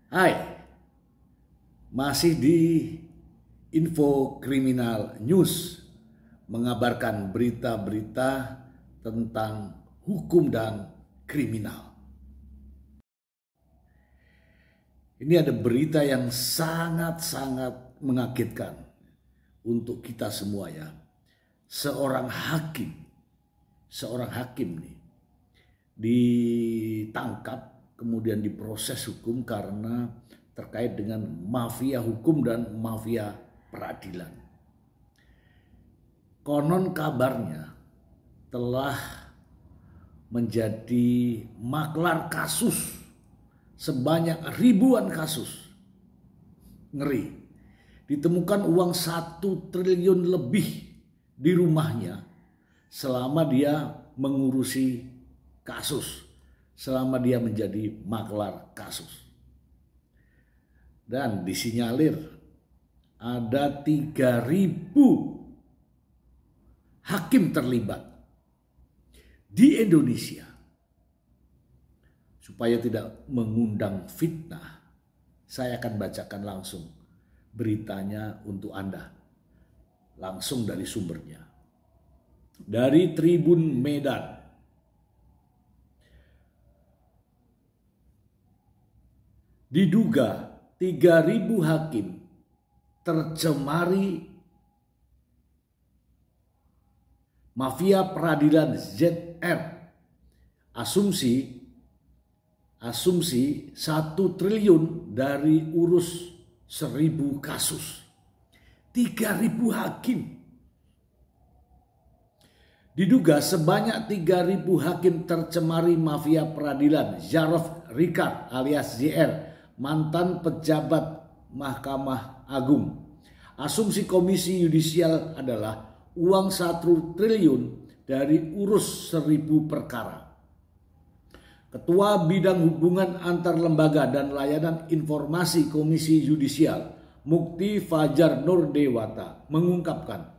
Hai, masih di Info Kriminal News mengabarkan berita-berita tentang hukum dan kriminal. Ini ada berita yang sangat-sangat mengagetkan untuk kita semua ya. Seorang hakim nih ditangkap kemudian diproses hukum karena terkait dengan mafia hukum dan mafia peradilan. Konon kabarnya telah menjadi maklar kasus sebanyak ribuan kasus. Ngeri. Ditemukan uang 1 triliun lebih di rumahnya selama dia mengurusi kasus, selama dia menjadi maklar kasus. Dan disinyalir ada 3.000 hakim terlibat di Indonesia. Supaya tidak mengundang fitnah, saya akan bacakan langsung beritanya untuk Anda. Langsung dari sumbernya. Dari Tribun Medan. Diduga 3.000 hakim tercemari mafia peradilan ZR. Asumsi 1 triliun dari urus 1.000 kasus. 3.000 hakim. Diduga sebanyak 3.000 hakim tercemari mafia peradilan. Jarod Ricard alias JR, mantan pejabat Mahkamah Agung. Asumsi Komisi Yudisial adalah uang 1 triliun dari urus 1.000 perkara. Ketua Bidang Hubungan Antar Lembaga dan Layanan Informasi Komisi Yudisial, Mukti Fajar Nurdewata, mengungkapkan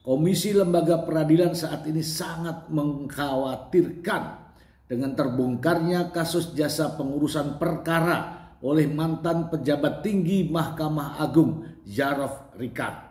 Komisi Lembaga Peradilan saat ini sangat mengkhawatirkan dengan terbongkarnya kasus jasa pengurusan perkara oleh mantan pejabat tinggi Mahkamah Agung Jarod Ricard.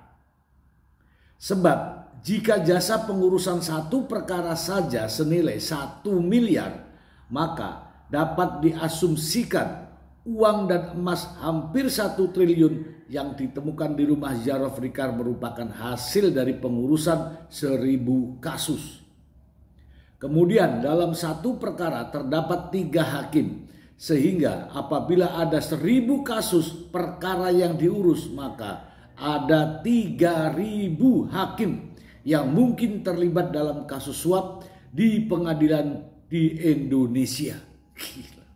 Sebab jika jasa pengurusan 1 perkara saja senilai 1 miliar, maka dapat diasumsikan uang dan emas hampir 1 triliun yang ditemukan di rumah Jarod Ricard merupakan hasil dari pengurusan 1.000 kasus. Kemudian dalam 1 perkara terdapat 3 hakim, sehingga apabila ada 1.000 kasus perkara yang diurus, maka ada 3.000 hakim yang mungkin terlibat dalam kasus suap di pengadilan di Indonesia. Gila.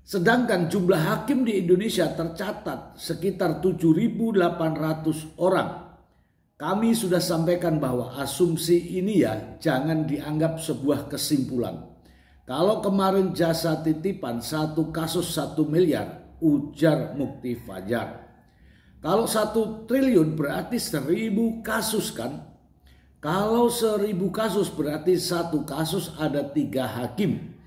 Sedangkan jumlah hakim di Indonesia tercatat sekitar 7.800 orang. Kami sudah sampaikan bahwa asumsi ini ya jangan dianggap sebuah kesimpulan. Kalau kemarin jasa titipan 1 kasus 1 miliar, ujar Mukti Fajar. Kalau 1 triliun berarti 1.000 kasus kan? Kalau 1.000 kasus berarti 1 kasus ada 3 hakim.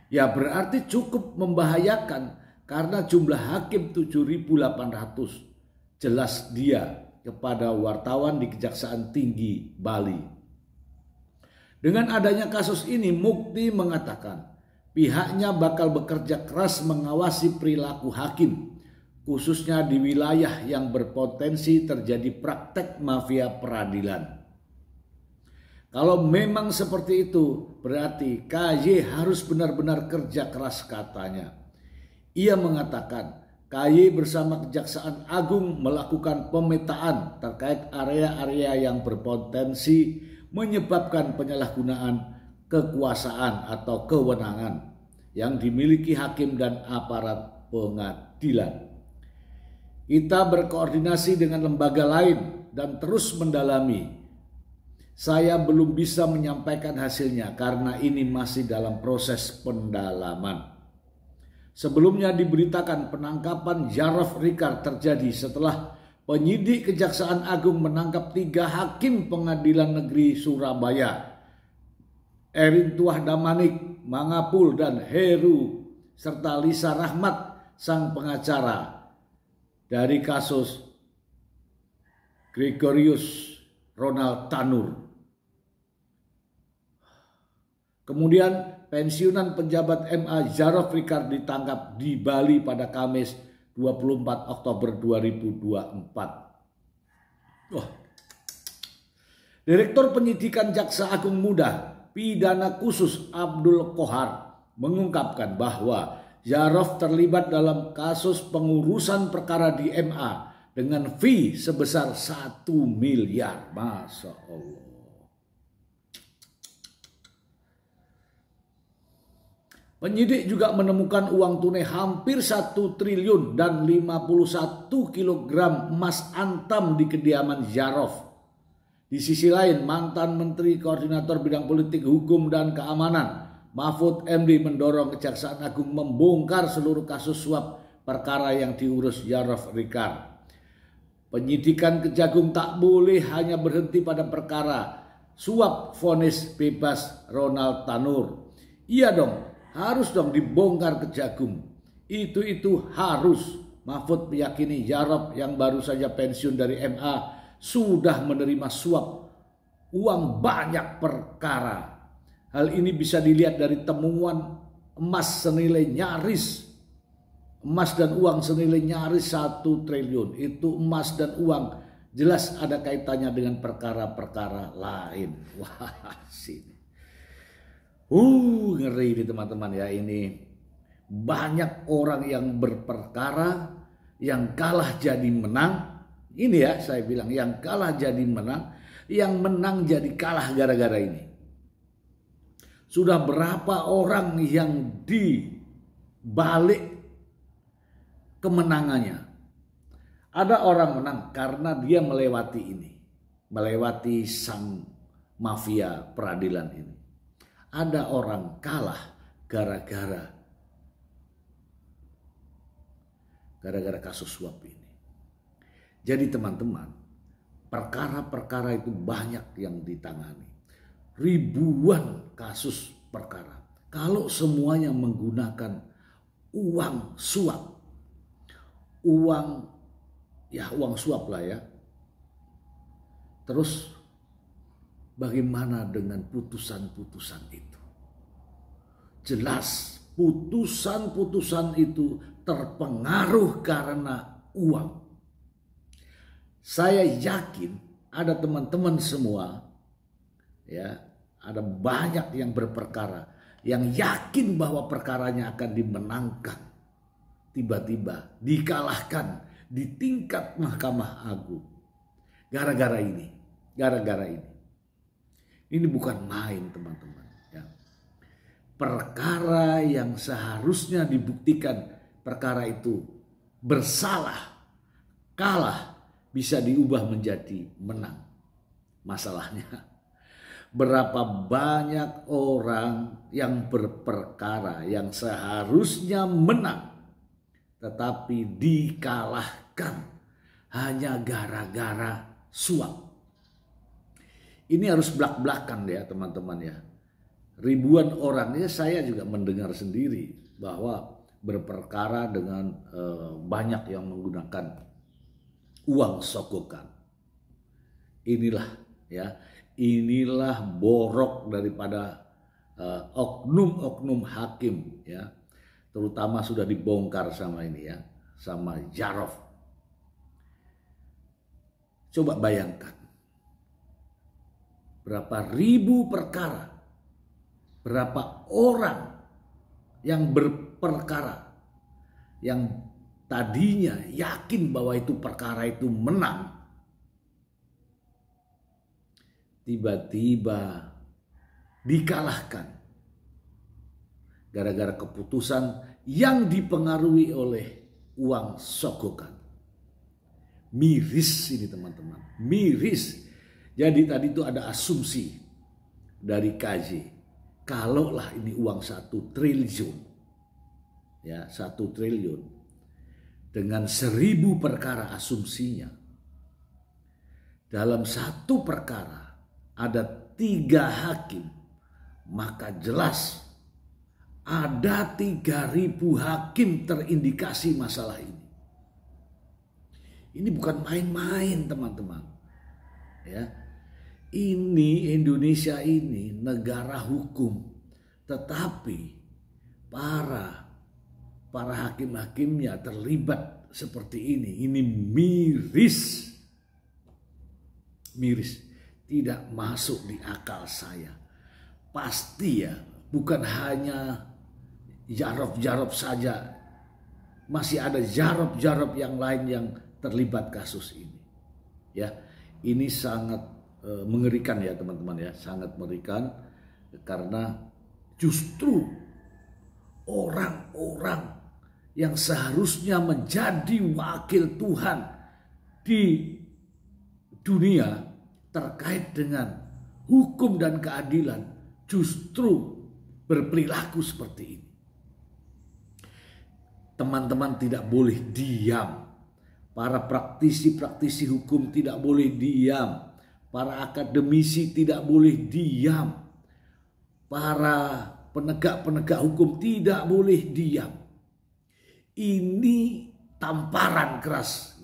Ya berarti cukup membahayakan karena jumlah hakim 7.800. Jelas dia kepada wartawan di Kejaksaan Tinggi Bali. Dengan adanya kasus ini, Mukti mengatakan pihaknya bakal bekerja keras mengawasi perilaku hakim, khususnya di wilayah yang berpotensi terjadi praktek mafia peradilan. Kalau memang seperti itu, berarti KY harus benar-benar kerja keras, katanya. Ia mengatakan KY bersama Kejaksaan Agung melakukan pemetaan terkait area-area yang berpotensi menyebabkan penyalahgunaan kekuasaan atau kewenangan yang dimiliki hakim dan aparat pengadilan. Kita berkoordinasi dengan lembaga lain dan terus mendalami. Saya belum bisa menyampaikan hasilnya karena ini masih dalam proses pendalaman. Sebelumnya diberitakan penangkapan Jarod Ricard terjadi setelah penyidik Kejaksaan Agung menangkap 3 hakim Pengadilan Negeri Surabaya, Erin Tuah Damanik, Mangapul, dan Heru, serta Lisa Rahmat sang pengacara dari kasus Gregorius Ronald Tanur. Kemudian pensiunan pejabat MA Jarov Ricard ditangkap di Bali pada Kamis 24 Oktober 2024. Direktur Penyidikan Jaksa Agung Muda Pidana Khusus Abdul Kohar mengungkapkan bahwa Jarov terlibat dalam kasus pengurusan perkara di MA dengan fee sebesar 1 miliar. Masya Allah. Penyidik juga menemukan uang tunai hampir 1 triliun dan 51 kilogram emas antam di kediaman Jarov. Di sisi lain, mantan Menteri Koordinator Bidang Politik, Hukum, dan Keamanan Mahfud MD mendorong Kejaksaan Agung membongkar seluruh kasus suap perkara yang diurus Jarov Ricard. Penyidikan Kejagung tak boleh hanya berhenti pada perkara suap vonis bebas Ronald Tanur. Iya dong, harus dong dibongkar Kejagung. Itu harus. Mahfud meyakini Jarov yang baru saja pensiun dari MA sudah menerima suap uang banyak perkara. Hal ini bisa dilihat dari temuan emas dan uang senilai nyaris 1 triliun. Itu emas dan uang jelas ada kaitannya dengan perkara-perkara lain. Wah, sini. Ngeri nih teman-teman ya, ini banyak orang yang berperkara, yang kalah jadi menang. Ini ya saya bilang, yang kalah jadi menang, yang menang jadi kalah gara-gara ini. Sudah berapa orang yang dibalik kemenangannya. Ada orang menang karena dia melewati ini, melewati sang mafia peradilan ini. Ada orang kalah gara-gara kasus suap ini. Jadi teman-teman, perkara-perkara itu banyak yang ditangani. Ribuan kasus perkara. Kalau semuanya menggunakan uang suap, uang suap lah ya. Terus bagaimana dengan putusan-putusan itu? Jelas putusan-putusan itu terpengaruh karena uang. Saya yakin ada teman-teman semua ya, ada banyak yang berperkara yang yakin bahwa perkaranya akan dimenangkan. Tiba-tiba dikalahkan di tingkat Mahkamah Agung. Gara-gara ini. Ini bukan main teman-teman. Ya. Perkara yang seharusnya dibuktikan perkara itu bersalah, kalah, bisa diubah menjadi menang. Masalahnya, berapa banyak orang yang berperkara yang seharusnya menang, tetapi dikalahkan hanya gara-gara suap. Ini harus belak-belakan ya teman-teman ya. Ribuan orang, ya saya juga mendengar sendiri bahwa berperkara dengan banyak yang menggunakan uang sogokan. Inilah borok daripada oknum-oknum hakim ya. Terutama sudah dibongkar sama ini ya, sama Jarov. Coba bayangkan berapa ribu perkara, berapa orang yang berperkara, yang tadinya yakin bahwa itu perkara itu menang, tiba-tiba dikalahkan gara-gara keputusan yang dipengaruhi oleh uang sogokan. Miris ini teman-teman, miris. Jadi tadi itu ada asumsi dari KJ, kalaulah ini uang 1 triliun, ya 1 triliun dengan 1000 perkara asumsinya, dalam satu perkara ada 3 hakim, maka jelas ada 3.000 hakim terindikasi masalah ini. Ini bukan main-main teman-teman. Ya. Ini Indonesia ini negara hukum. Tetapi para hakim-hakimnya terlibat seperti ini. Ini miris. Miris. Tidak masuk di akal saya. Pasti ya, bukan hanya Jarod saja, masih ada Jarod yang lain yang terlibat kasus ini. Ya, ini sangat mengerikan ya teman-teman ya, sangat mengerikan karena justru orang-orang yang seharusnya menjadi wakil Tuhan di dunia terkait dengan hukum dan keadilan justru berperilaku seperti ini. Teman-teman tidak boleh diam. Para praktisi hukum tidak boleh diam. Para akademisi tidak boleh diam. Para penegak hukum tidak boleh diam. Ini tamparan keras.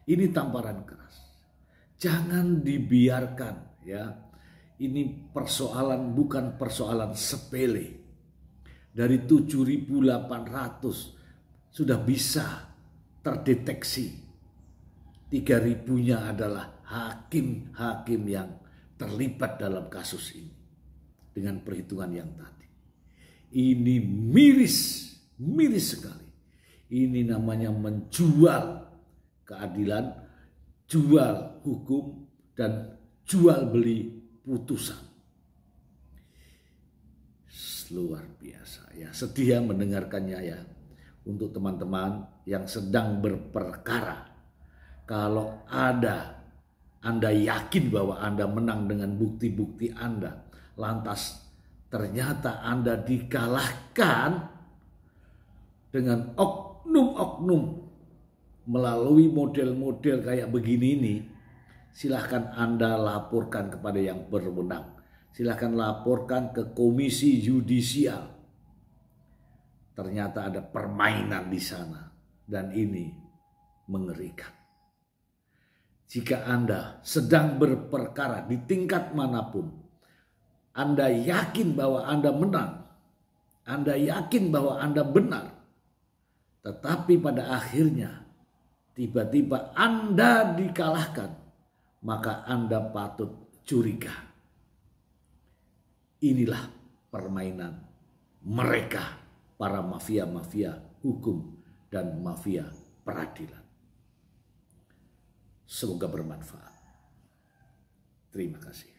Ini tamparan keras. Jangan dibiarkan ya. Ini persoalan bukan persoalan sepele. Dari 7.800 sudah bisa terdeteksi 3.000-nya adalah hakim-hakim yang terlibat dalam kasus ini dengan perhitungan yang tadi. Ini miris sekali. Ini namanya menjual keadilan, jual hukum, dan jual beli putusan. Luar biasa ya, sedih ya mendengarkannya ya. Untuk teman-teman yang sedang berperkara, kalau Anda yakin bahwa Anda menang dengan bukti-bukti Anda, lantas ternyata Anda dikalahkan dengan oknum-oknum melalui model-model kayak begini ini, silahkan Anda laporkan kepada yang berwenang. Silahkan laporkan ke Komisi Yudisial. Ternyata ada permainan di sana dan ini mengerikan. Jika Anda sedang berperkara di tingkat manapun, Anda yakin bahwa Anda menang, Anda yakin bahwa Anda benar, tetapi pada akhirnya tiba-tiba Anda dikalahkan, maka Anda patut curiga. Inilah permainan mereka, para mafia-mafia hukum dan mafia peradilan. Semoga bermanfaat. Terima kasih.